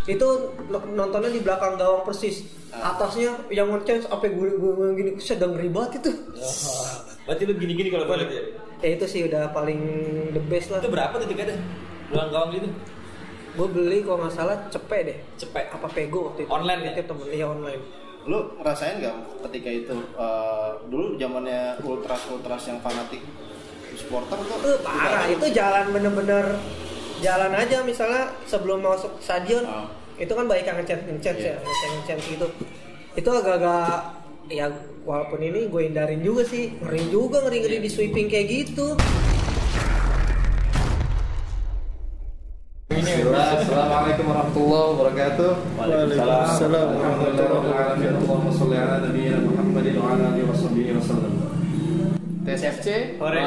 Itu nontonnya di belakang gawang persis. Atasnya yang ngeceng sampai gue gini, sedang ribet itu. Berarti lu gini-gini kalau balik ya? Itu sih udah paling the best lah. Itu berapa tuh tiketnya? Belakang gawang gitu? Gue beli kalau nggak salah cepet deh. Cepet? Apa Pego waktu itu? Online ya? Itu temen, iya online. Lu ngerasain nggak ketika itu dulu zamannya ultras yang fanatik supporter tuh? Parah, itu jalan bener-bener jalan aja misalnya sebelum masuk stadion itu kan baik yang ngechat ya, ngechat gitu. Itu agak-agak ya walaupun ini gue hindarin juga sih, ngeri di sweeping kayak gitu. Assalamualaikum warahmatullahi wabarakatuh. Waalaikumsalam warahmatullahi wabarakatuh. TSFC. Hore.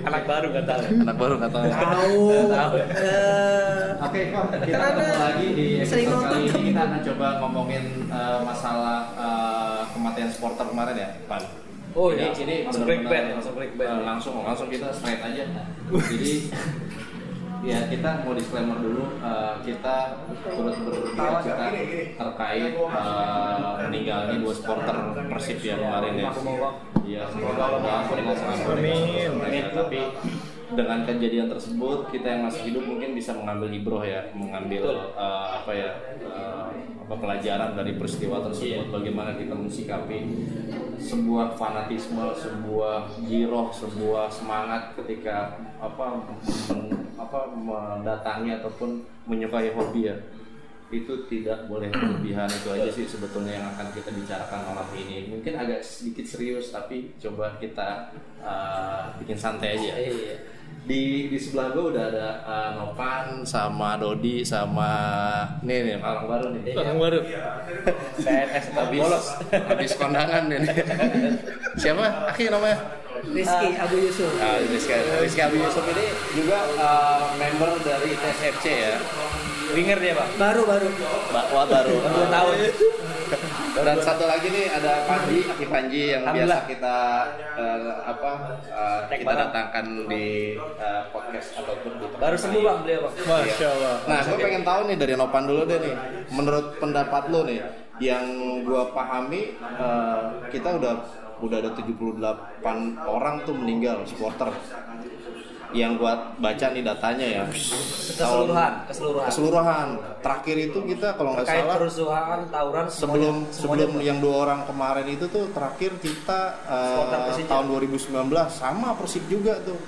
Anak baru nggak tahu. Oke, kok kita ketemu lagi di episode kali ini. Kita akan coba ngomongin masalah kematian supporter kemarin ya, Pan. Oh iya, ini langsung break band. Langsung kita straight aja. Jadi ya kita mau disclaimer dulu, kita turut berduka cita terkait meninggalnya 2 supporter Persib yang kemarin ya. Iya, semoga Allah mereka. Tapi dengan kejadian tersebut kita yang masih hidup mungkin bisa mengambil ibroh ya, mengambil pelajaran dari peristiwa tersebut. Bagaimana kita mensikapi sebuah fanatisme, sebuah giroh, sebuah semangat ketika mendatangi ataupun menyukai hobi ya. Itu tidak boleh berlebihan. Itu aja sih sebetulnya yang akan kita bicarakan malam ini. Mungkin agak sedikit serius tapi coba kita bikin santai aja. Di sebelah gue udah ada Nopan sama Dodi sama nih orang baru nih. Orang baru. PNS habis kondangan nih. Siapa? Akhir namanya? Rizky Abu Yusuf. Rizky Abu Yusuf ini juga member dari TSFC ya. Winger dia, Pak. Baru. Baru. 2 tahun. Dan satu lagi nih ada Aki Panji yang biasa kita kita datangkan di podcast ataupun di Baru sembuh Bang beliau, Bang. Masya Allah. Nah, gue pengen tahu nih dari Nopan dulu deh nih. Menurut pendapat lo nih, yang gue pahami kita udah ada 78 orang tuh meninggal supporter. Yang gua baca nih datanya ya. Keseluruhan. Terakhir itu kita kalau nggak salah kerusuhan, tawuran sebelum yang 2 orang kemarin itu tuh terakhir kita tahun 2019 sama Persib juga tuh.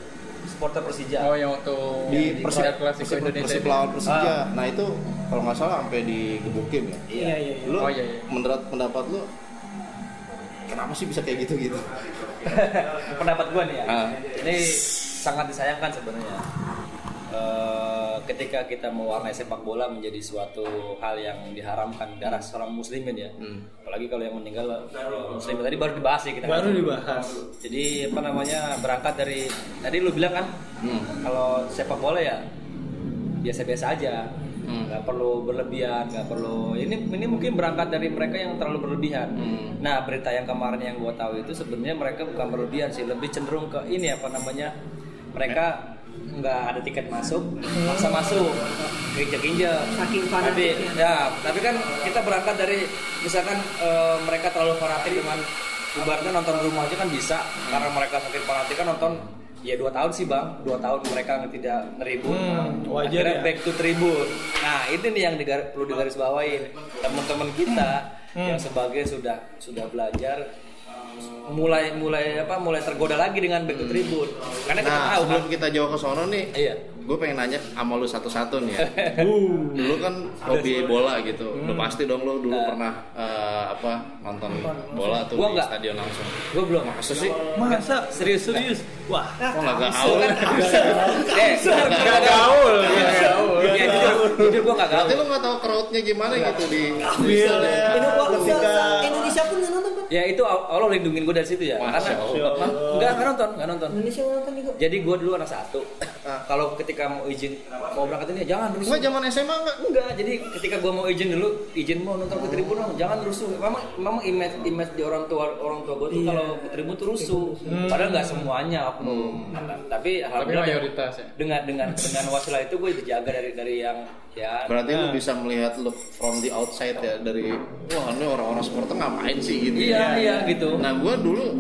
Supporter Persija. Oh, yang waktu Di Persib lawan Persija. Nah, itu kalau nggak salah sampai digebukin ya. Iya. Lu menurut pendapat lu kenapa sih bisa kayak gitu? Pendapat gua nih ya. Ini sangat disayangkan sebenarnya. Ketika kita mewarnai sepak bola menjadi suatu hal yang diharamkan darah seorang muslimin ya. Apalagi kalau yang meninggal muslim tadi baru dibahas ya kita. Dibahas. Jadi berangkat dari tadi lu bilang kan kalau sepak bola ya biasa-biasa aja. Nggak perlu berlebihan, nggak perlu ini mungkin berangkat dari mereka yang terlalu berlebihan. Nah, berita yang kemarin yang gua tahu itu sebenarnya mereka bukan berlebihan sih, lebih cenderung ke ini mereka nggak ada tiket masuk, maksa masuk, injek-injek. Saking fanatiknya. Tapi kan kita berangkat dari misalkan mereka terlalu fanatik dengan ibaratnya nonton rumah aja kan bisa, karena mereka saking fanatik kan nonton. Ya 2 tahun sih Bang, 2 tahun mereka tidak neribun, wajar akhirnya ya? back to tribun. Nah ini nih yang perlu digarisbawahi teman-teman kita yang sebagai sudah belajar mulai tergoda lagi dengan back to tribun. Karena kita tahu sebelum kita jauh ke sono nih, gue pengen nanya sama lu satu-satu nih ya. Lu kan hobi bola gitu, udah pasti dong lu dulu pernah nonton bola tuh di stadion langsung. Gue belum. Masa sih? Masa? Serius. Wah. Kok nggak gaul? Nggak gaul. Ya jujur gue nggak gaul. Berarti lu nggak tahu crowdnya gimana gitu di Indonesia pun nggak nonton kan? Ya itu Allah lindungin gue dari situ ya. Karena nggak nonton. Indonesia nggak nonton juga. Jadi gue dulu anak 1. kalau ketika mau berangkat ini jangan rusuh. Enggak zaman SMA enggak. Enggak, jadi ketika gua mau izin mau nonton ke tribun dong, jangan rusuh. Memang image di orang tua gua tuh kalau ke tribun tuh rusuh. Padahal enggak semuanya oknum. Tapi alhamdulillah mayoritas ya. Dengan wasilah itu gue dijaga dari yang ya. Berarti lu bisa melihat look from the outside ya, dari wah ini orang-orang supporter ngapain sih gitu. Iya gitu. Nah gua dulu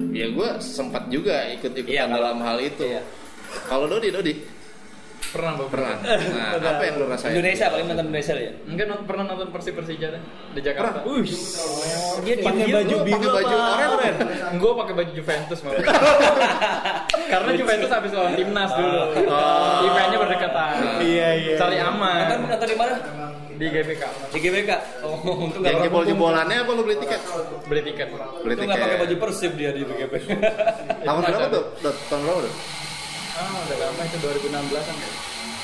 ya gue sempat juga ikut-ikutan dalam hal itu. Iya. Kalau Dodi Pernah. Nah, apa yang lu rasain? Indonesia paling nonton Indonesia ya. Enggak pernah nonton Persija deh di Jakarta. Dia pakai baju biru, pakai baju oranye. Gue pakai baju Juventus malah. Karena Juventus habis lawan timnas dulu. Eventnya berdekatan. Iya. Cari aman. Nonton di mana? Di GBK. Di GBK. Oh, untung Yang jebol-jebolannya apa lu beli tiket? Beli tiket. Untung nggak pakai baju Persib dia di GBK. Tahun berapa tuh? Tahun berapa tuh? Udah lama itu 2016-an ya.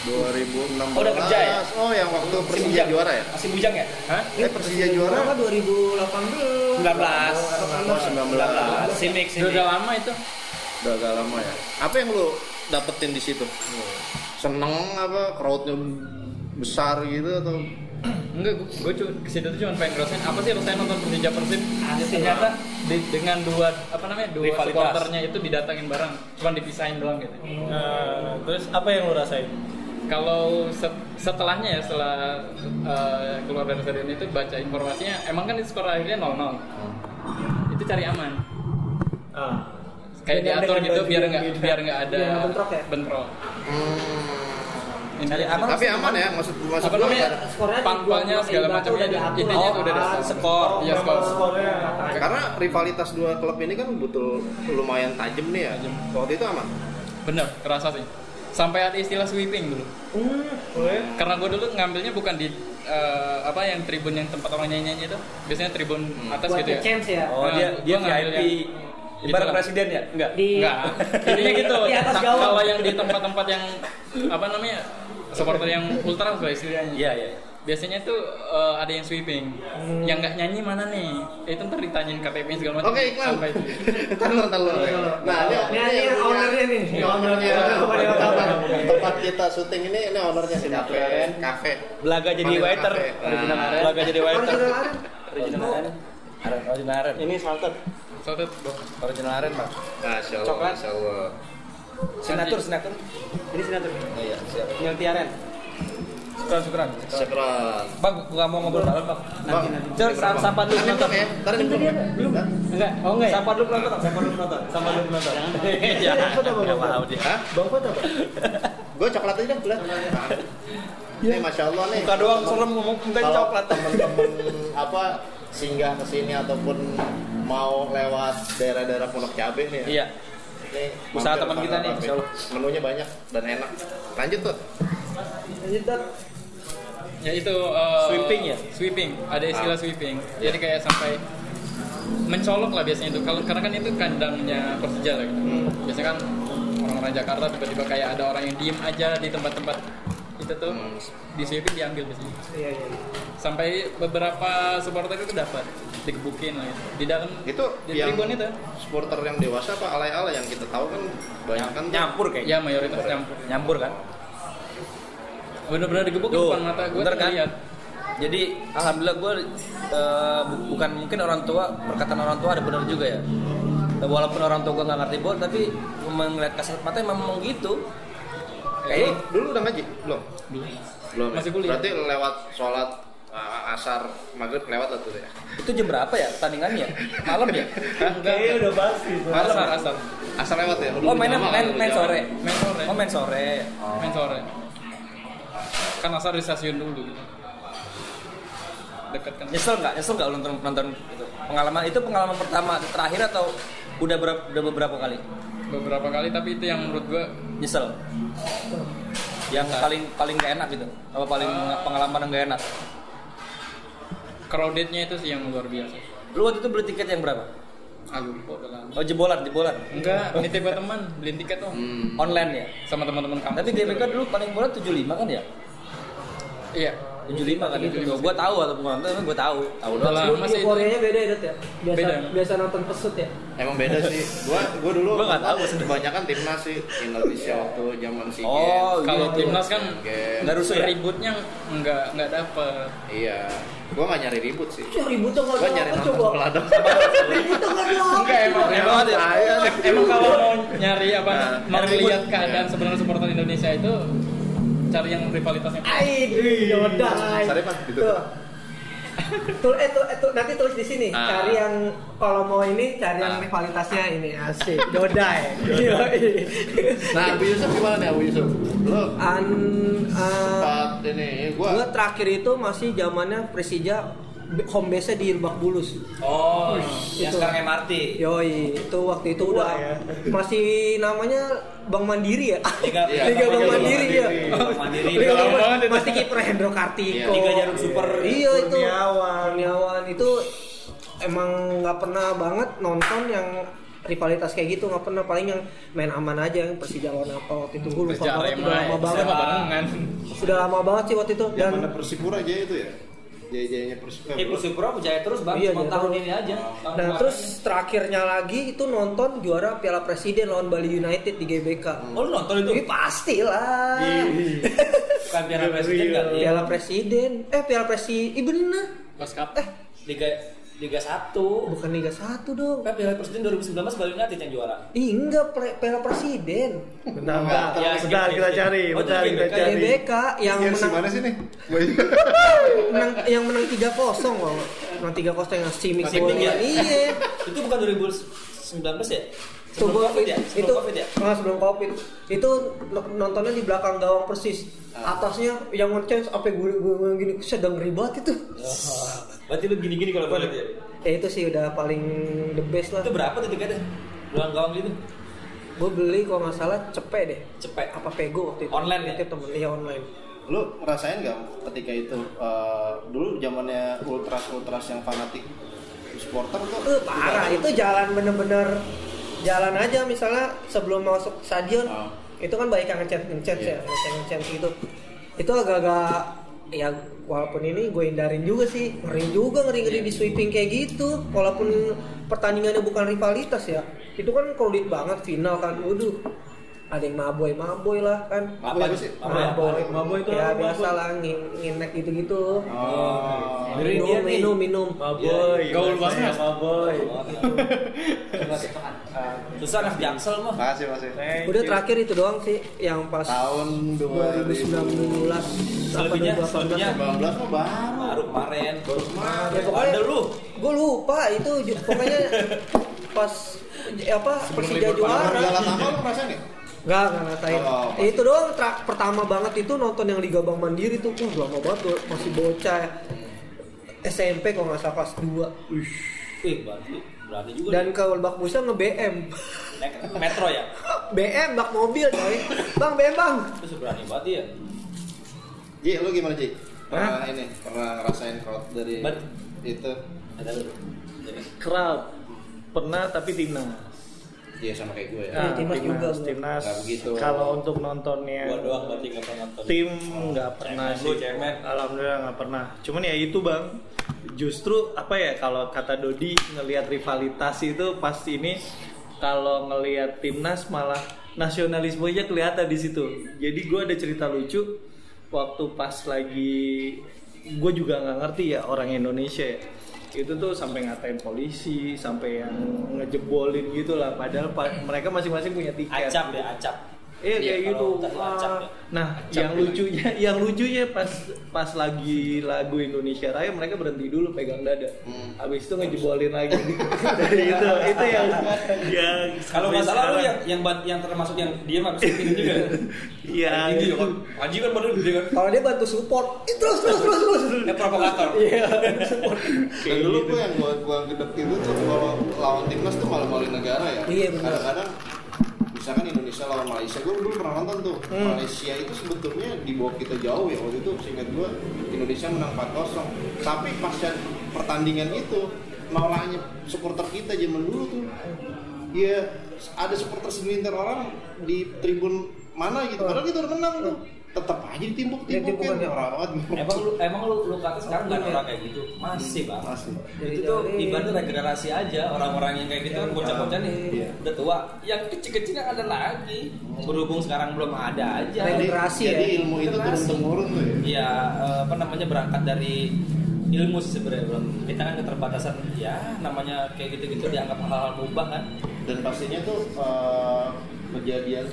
2016. Oh, udah kerja ya? Oh, yang waktu Persija juara ya? Masih bujang ya? Hah? Persija juara Berapa 2018? 19. Simik. Udah lama itu. Udah agak lama ya. Apa yang lu dapetin di situ? Seneng apa? Crowdnya besar gitu atau? Enggak, gue kesitu tuh cuma pengen ngerasain apa sih rasanya nonton Persija Persib. Ternyata dengan dua Rivalitas. supporternya itu didatangin bareng, cuma dipisahin doang gitu. Terus apa yang lu rasain? Kalau setelahnya ya, setelah keluar dari stadion itu baca informasinya, emang kan itu skor akhirnya 0-0. Itu cari aman. Kayak diatur gitu biar nggak ada bentrok. Tapi aman ya, maksud Apa namanya? Pangpalnya segala macamnya intinya itu udah ada skor. Iya, skor. Karena rivalitas dua klub ini kan betul lumayan tajam nih ya. Waktu itu aman. Bener, kerasa sih. Sampai ada istilah sweeping dulu. Karena gue dulu ngambilnya bukan di yang tribun yang tempat orang nyanyi itu. Biasanya tribun atas gitu ya. Chance ya. Oh, dia ngambil VIP. Ibarat presiden ya? Enggak. Enggak. Intinya gitu. Di atas gawang. Kalau yang di tempat-tempat yang supporter yang ultra lah istilahnya. Iya. Biasanya tuh ada yang sweeping. Yang nggak nyanyi mana nih? Itu ntar ditanyain KTP segala macam. Oke, iklan. Sampai itu. Taruh. Nah, ini ownernya nih. ownernya tempat kita syuting ini ownernya si Cafe. Belaga jadi waiter. Belaga jadi waiter. Original aren. Ini salted. Sotet, Original aren, Bang. Masya Allah. Coklat. Masya Allah. Sinatur. Ini sinatur. Oh iya, siap. Milty aren. Syukuran. Sekeren. Bang, nggak mau ngobrol malam, Bang. Nanti. Cur, sapa dulu penonton. Tadi belum ya? Enggak. Oh enggak ya? Sapa dulu penonton. Iya. Nggak mau dia. Hah? Bang foto apa? Gue coklat aja dah. Ini Masya Allah nih. Muka doang serem ngomong minta Kalau coklat. temen-temen singgah ke sini ataupun mau lewat daerah-daerah Pondok Cabe nih ya. Iya. Ini Usaha mampir teman ke kita nih, Cabe. Insya Allah. Menunya banyak dan enak. Lanjut tuh. Ya itu Sweeping ya? Sweeping, ada istilah sweeping. Jadi kayak sampai mencolok lah biasanya itu. Karena kan itu kandangnya Persija lah gitu. Biasanya kan orang-orang Jakarta tiba-tiba kayak ada orang yang diem aja di tempat-tempat itu tuh di sweeping diambil biasanya. Iya. Sampai beberapa supporter itu dapat digebukin lah gitu. Di dalam Itu di yang tribun itu. supporter yang dewasa apa alay-alay yang kita tahu kan banyak kan Nyampur kayaknya. Ya mayoritas campur. Nyampur kan? Bener-bener digebukin Tuh, depan mata gue bener kan? lihat. Jadi alhamdulillah gue bukan mungkin orang tua, perkataan orang tua ada benar juga ya. Walaupun orang tua gue nggak ngerti bola, tapi melihat kasat mata memang gitu. Kayak dulu udah ngaji belum? Belum. Masih ya? kuliah. Berarti lewat sholat asar maghrib lewat tuh ya. itu jam berapa ya pertandingannya? Malam ya? Kayaknya udah pasti. Asal. Asar lewat ya. Oh main sore. Main sore. Oh main sore. Main sore. Kan asal di stasiun dulu. Dekat kan. Nyesel nggak lu nonton itu? Pengalaman pertama terakhir atau udah beberapa kali? Beberapa kali, tapi itu yang menurut gue Nyesel. Yang paling gak enak gitu. Apa paling pengalaman yang gak enak? crowdednya itu sih yang luar biasa. Lu waktu itu beli tiket yang berapa? Lupa udah lama. Oh jebolan. Enggak, nitip ke teman, beliin tiket tuh. Online ya. Sama teman-teman kampus. Tapi GBK dulu paling murah 75 kan ya? Iya. 75 kan itu. Gua tahu atau bukan nonton, gua tahu doang. Masih Koreanya beda ya, ya. Beda. Biasa nonton pesut ya. Emang beda sih. Gua dulu Gua nggak tahu kebanyakan timnas sih Indonesia waktu zaman SEA Oh, Games. Kalau gitu. timnas kan Nggak rusuh ya? ributnya nggak dapet. Iya. Gua nggak nyari ribut sih. Ya ribut dong Gua nyari apa nonton coba. bola doang. Ribut dong enggak ada. Enggak emang kalau mau nyari mau nyari lihat ribut. keadaan sebenarnya supporter Indonesia itu cari yang rivalitasnya. Yodai. Sarifan, gitu. Tuh, nanti tulis di sini. Ah. Cari yang kalau mau ini cari yang rivalitasnya ini asik. Yodai. Nah, Abu Yusuf gimana nih Abu Yusuf? Lo sempat ini Gua terakhir itu masih zamannya Persija home base-nya di Lebak Bulus. Oh, yang Itu. sekarang MRT. Yoi, itu waktu itu udah masih namanya Bank Mandiri ya? Liga Bank Mandiri ya. Bank Mandiri. Liga Lama Bank banget itu. Masih kiper Hendro Kartiko. Liga Jarum Super. Iya itu. Kurniawan itu emang nggak pernah banget nonton yang rivalitas kayak gitu, nggak pernah. Paling yang main aman aja, yang Persija lawan apa waktu itu gue lupa banget, udah lama banget. Sudah lama banget sih waktu itu. yang Dan mana Persipura aja itu ya? Jaya-jayanya Persipura. Persipura berjaya terus bang, Iya, cuma iya, tahun terus. ini aja. Tahun Nah kemarin. terus terakhirnya lagi itu nonton juara Piala Presiden lawan Bali United di GBK. Oh lu nonton itu? Pastilah. Bukan Piala Presiden kan? Piala Presiden. Piala Presiden. Bener. Pas Cup. Liga 1. Bukan Liga 1 dong. Kan Piala Presiden 2019 Bali United yang juara. Enggak, Piala Presiden. Bentar, Ya, bentar kita cari, Oh, bentar itu kita GBK. cari. GBK yang Jersey mana menang, sih nih? yang menang 3-0 loh. Menang 3-0 yang Simic Simic golnya. ya? Iya. Itu bukan 2019 ya? Coba Sebelum Covid ya? itu Sebelum Covid ya? sebelum Covid. Itu nontonnya di belakang gawang persis. Atasnya yang nge-chance apa gue gini sedang ribet itu. Berarti lu gini-gini kalau boleh ya? Itu sih udah paling the best lah. Itu berapa tuh tiketnya? Belakang gawang gitu? Gue beli kalau nggak salah cepet deh. Cepet. Apa Pego waktu itu? Online ya? Nitip temen, iya online. Lu ngerasain nggak ketika itu dulu zamannya ultras yang fanatik supporter tuh? Parah, itu jalan bener-bener jalan aja. Misalnya sebelum masuk stadion itu kan banyak yang ngechat ya, ngechat gitu. Itu agak-agak ya walaupun ini gue hindarin juga sih, ngeri di sweeping kayak gitu. Walaupun pertandingannya bukan rivalitas ya, itu kan crowded banget final kan. Waduh, ada yang maboy lah kan. Apa sih? Maboy itu Ya apa, biasa lah nginek gitu-gitu. Dari dia nih. Minum. Maboy, Gaul banget. Maboy. Susah anak Jaksel mah. Masih. Udah terakhir itu doang sih yang pas Tahun 2019 Selebihnya 19 mah baru kemarin. Ya, pokoknya Ada lu. gue lupa itu pokoknya pas Persija juara. Piala sama lu ngerasain ya? Nggak ngerasain. Oh, Itu doang pertama banget itu nonton yang Liga Bank Mandiri tuh. Lama banget tuh, masih bocah. SMP kalau nggak salah kelas 2. Berarti juga. Dan ke Lebak Bulus nge-BM. Naik metro ya? BM bak mobil coy. Bang, BM bang. Itu berani banget ya. Ji, lu gimana Ji? Pernah ngerasain crowd dari itu? Ada lu. Crowd pernah tapi timnas. Iya sama kayak gue ya. Iya, timnas juga. Timnas. Nggak begitu. Kalau untuk nontonnya Gua doang berarti nggak pernah nonton. tim nggak pernah Cemen, sih. lu cemen. Alhamdulillah nggak pernah. Cuman ya itu bang. Justru apa ya kalau kata Dodi ngelihat rivalitas itu pasti ini kalau ngelihat timnas malah nasionalismenya kelihatan di situ. Jadi gue ada cerita lucu waktu pas lagi gue juga nggak ngerti ya orang Indonesia ya. Itu tuh sampai ngatain polisi, sampai yang ngejebolin gitu lah. Padahal mereka masing-masing punya tiket. Acap. Kayak gitu. Kalau acap ya. Nah, yang lucunya pas lagi lagu Indonesia Raya mereka berhenti dulu pegang dada. Habis itu ngejebolin lagi. itu yang Kalau nggak salah lu yang termasuk yang dia mah bisa tim juga. Iya. Gitu. Aji kan baru gede kan. Kalau dia bantu support, terus. Provokator. Iya. Dan dulu tuh yang gua gedek itu tuh kalau lawan timnas tuh malu-maluin negara ya. Iya, benar. Kadang-kadang misalkan Indonesia lawan Malaysia, gue dulu pernah nonton tuh. Malaysia itu sebetulnya di bawah kita jauh ya waktu itu. Seingat gue Indonesia menang 4-0. Tapi pasca pertandingan itu nolaknya supporter kita zaman dulu tuh. Ya ada supporter segelintir orang di tribun mana gitu. Padahal kita udah menang tuh. tetap aja ditimbuk-timbukin ya. orang. Emang lu kata sekarang nggak ada orang kayak gitu? Masih bang. Itu tuh ibaratnya regenerasi aja, orang-orang yang kayak gitu kan bocah-bocah nih udah tua, yang kecil-kecil yang ada lagi. Berhubung sekarang belum ada aja. Regenerasi ya. Jadi ilmu itu turun-temurun tuh ya. Iya, berangkat dari ilmu sih sebenarnya, belum. Kita kan keterbatasan, ya namanya kayak gitu-gitu dianggap hal-hal mubah kan. Dan pastinya tuh kejadian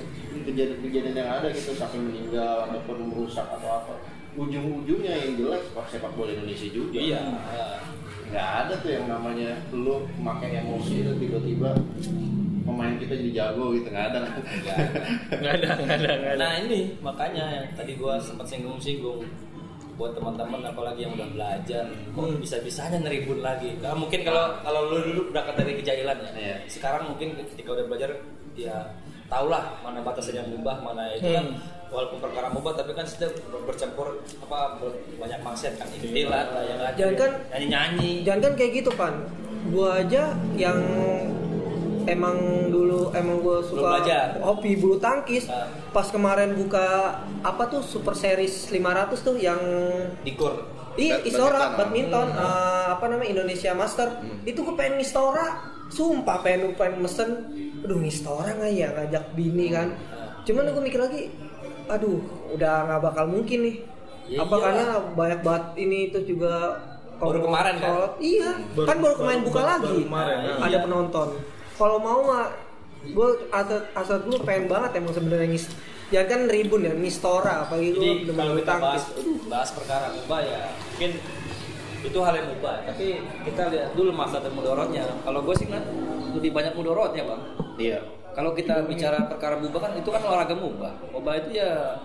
yang ada gitu sampai meninggal ataupun merusak atau apa, ujung-ujungnya yang jelas sepak bola Indonesia juga. Iya. Nggak ada tuh yang namanya lu pakai emosi itu tiba-tiba pemain kita jadi jago gitu, nggak ada. Nggak ada. Nah ini makanya yang tadi gua sempat singgung-singgung buat teman-teman apalagi yang udah belajar, kok bisa-bisanya neribun lagi. Nah, mungkin kalau lu dulu berangkat dari kejahilan ya. Iya. Sekarang mungkin ketika udah belajar ya tahulah mana batasannya mubah, mana itu kan walaupun perkara mubah tapi kan sudah bercampur banyak maksiat kan, iktilat lah yang ada. Jangan kan nyanyi. Jangan kan kayak gitu Pan. Gua aja yang emang gue suka hobi bulu tangkis. Pas kemarin buka apa tuh Super Series 500 tuh yang Dikor. Istora badminton Indonesia Master. Itu gue pengen Istora. Sumpah pengen mesen. Aduh Istora nggak ya ngajak bini kan. Cuman gue mikir lagi, aduh udah nggak bakal mungkin nih. Karena banyak banget ini itu juga baru kemarin kan? Iya, kan baru kemarin buka lagi. Ada penonton. Kalau mau mah, gue asal dulu pengen banget emang sebenarnya ya kan ribun ya Nistora apalagi gue jadi kalau kita bahas perkara mubah ya mungkin itu hal yang mubah, tapi kita lihat dulu masa dan mudorotnya. Kalau gue sih kan lebih banyak mudorotnya bang. Iya. Kalau kita bicara perkara mubah kan itu kan olahraga mubah. Mubah itu ya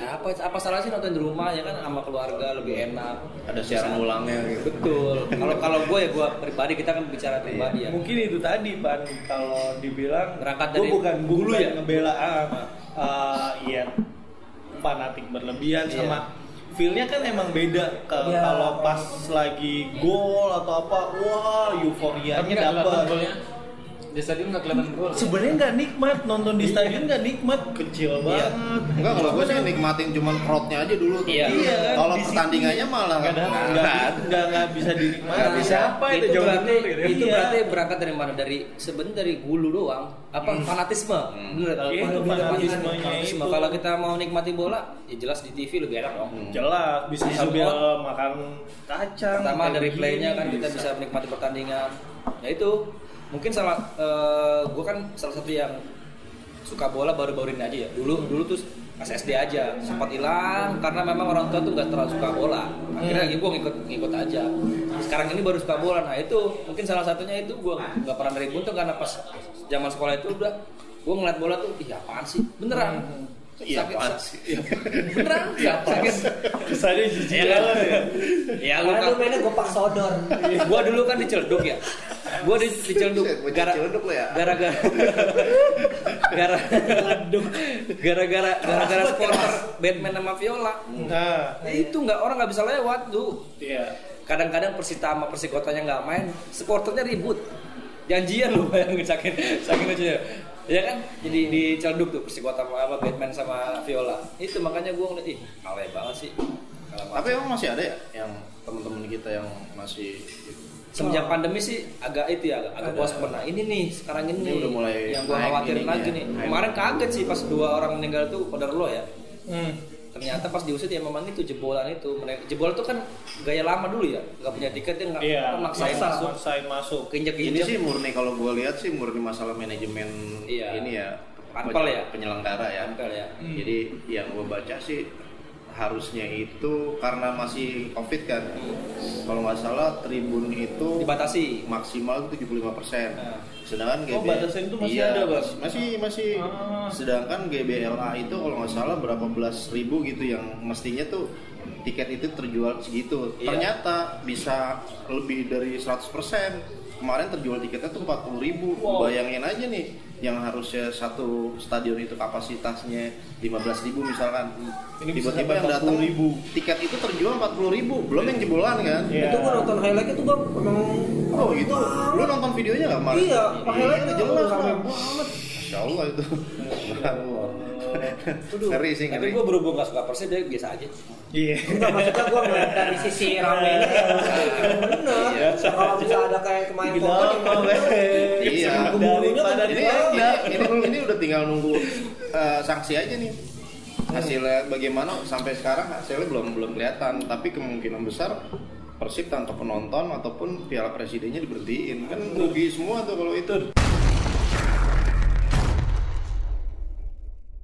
apa salah sih nonton di rumah ya kan sama keluarga lebih enak. Ada siaran ulangnya gitu. Betul. Kalau gue pribadi, kita kan bicara pribadi ya. Mungkin itu tadi Pan, kalau dibilang berangkat gue dari bukan ya ngebela fanatik berlebihan sama feel-nya kan emang beda kalau pas lagi gol atau apa, wah euforianya dapat. Di stadion nggak kelihatan gol. Sebenarnya nggak nikmat nonton di stadion, nggak nikmat, kecil banget. Enggak, kalau gue sih nikmatin cuman crowd-nya aja dulu tuh. Iya. Kalau pertandingannya malah nggak bisa dinikmati. Nggak bisa apa itu berarti itu berarti berangkat dari mana? Sebenarnya dari hulu doang. Fanatisme. Bener kalau itu fanatismenya. Kalau kita mau nikmati bola, ya jelas di TV lebih enak dong. Jelas bisa sambil makan kacang. Pertama dari playnya kan kita bisa menikmati pertandingan. Ya itu mungkin gue kan salah satu yang suka bola baru-baru ini aja ya. Dulu tuh pas SD aja sempat hilang karena memang orang tua tuh nggak terlalu suka bola. Akhirnya gue ngikut aja. Sekarang ini baru suka bola. Nah itu mungkin salah satunya itu gue nggak pernah dari buntung karena pas zaman sekolah itu udah gue ngeliat bola tuh, apaan sih? Beneran. Iya, apaan sih? Beneran? Iya, sakit. Kesannya jijik banget ya. Ya lu kan mainnya gopak sodor. Gua dulu kan dicelduk ya. Gua dicelduk gara-gara supporter Batman sama Viola. Nah, itu orang nggak bisa lewat tuh. Iya. Kadang-kadang Persita sama Persikotanya nggak main, supporternya ribut. Janjian lu bayangin saking lucunya. Ya kan, jadi dicelduk tuh Persikota sama Batman sama Viola. Itu makanya gue ngeliat, alay banget sih. Tapi emang masih ada ya yang teman-teman kita yang masih semenjak pandemi sih agak puas pernah. Ini nih sekarang ini udah mulai yang gue khawatirin lagi nih. Kemarin kaget sih pas 2 orang meninggal tuh pada lo ya. Ternyata pas diusut ya memang itu jebolan itu. Jebolan itu kan gaya lama dulu ya, nggak punya tiket dia nggak maksain masuk. Ini sih murni, kalau gue lihat sih murni masalah manajemen ini ya, penyelenggara ya. Jadi yang gue baca sih harusnya itu karena masih COVID kan, kalau nggak salah tribun itu dibatasi maksimal 75%. Sedangkan batasan itu masih ada bang? Masih. Sedangkan GBLA itu kalau nggak salah berapa belas ribu gitu yang mestinya tuh tiket itu terjual segitu. Ternyata bisa lebih dari 100%. Kemarin terjual tiketnya tuh 40.000. Bayangin aja nih, yang harusnya satu stadion itu kapasitasnya 15.000 misalkan, tiba-tiba yang datang tiket itu terjual 40.000, belum yang jebolan kan? Itu gua nonton highlight itu bang, memang gitu. Lu nonton videonya nggak? Iya, highlightnya jelas banget. Masya Allah itu. Ngeri sih, Tapi ngeri. gue berhubung gak suka Persib, jadi biasa aja. Iya. Enggak, maksudnya gue ngeliat dari sisi ramenya bener. Iya. Kalau bisa ada kayak kemarin Gila, Pokoknya Bang. Iya. Daripada Ini udah tinggal nunggu sanksi aja nih. Hasilnya bagaimana sampai sekarang hasilnya belum kelihatan, tapi kemungkinan besar Persib tanpa penonton ataupun Piala Presidennya diberhentiin. Kan rugi semua tuh kalau itu.